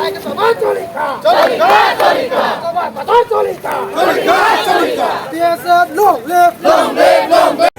TISF long live, long live, long live.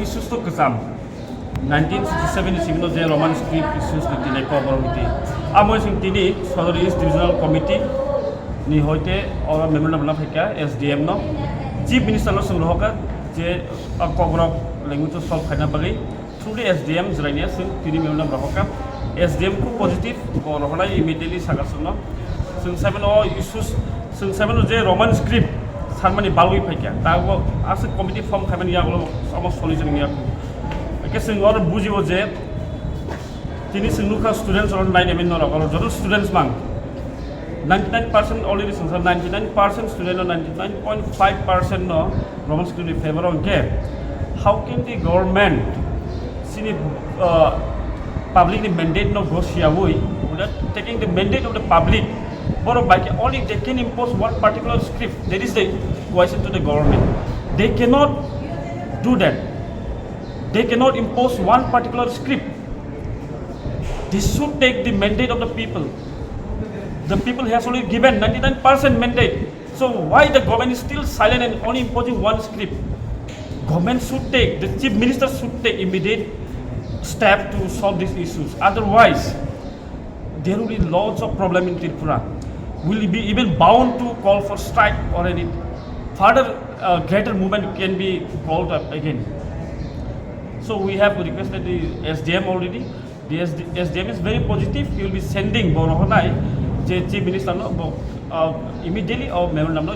Issues to kesam 1967 simi je Roman script issues ni tine cover hiti amoi sing tini Sodori East Divisional Committee ni hoite or memorandum na pheka SDM no Chief Minister no sunglohoka je cover language solve khana bagi through the SDM Jirania sing tini memorandum rohoka SDM ko positive or rohna immediately sagasno sing seven o issues sing seven je Roman script Harmony Balwi Pika, Tago as a committee from Kaman Yago, almost solution in Yaku. I guess in order Buji was there, Tinis and Lucas students are online, I mean, or students man. 99% already since 99% student or 99.5% no Roman student in favor on care. How can the government see public mandate no go Shiawui without taking the mandate of the public? But by only they can impose one particular script. That is the question to the government. They cannot do that. They cannot impose one particular script. They should take the mandate of the people. The people has only given 99% mandate. So why the government is still silent and only imposing one script? Government should take, the chief minister should take immediate step to solve these issues. Otherwise, there will be lots of problem in Tripura. Will be even bound to call for strike or any further greater movement can be called up again. So we have requested the SDM already. The SDM is very positive. He will be sending Borohonai, Chief Minister, immediately or memorandum.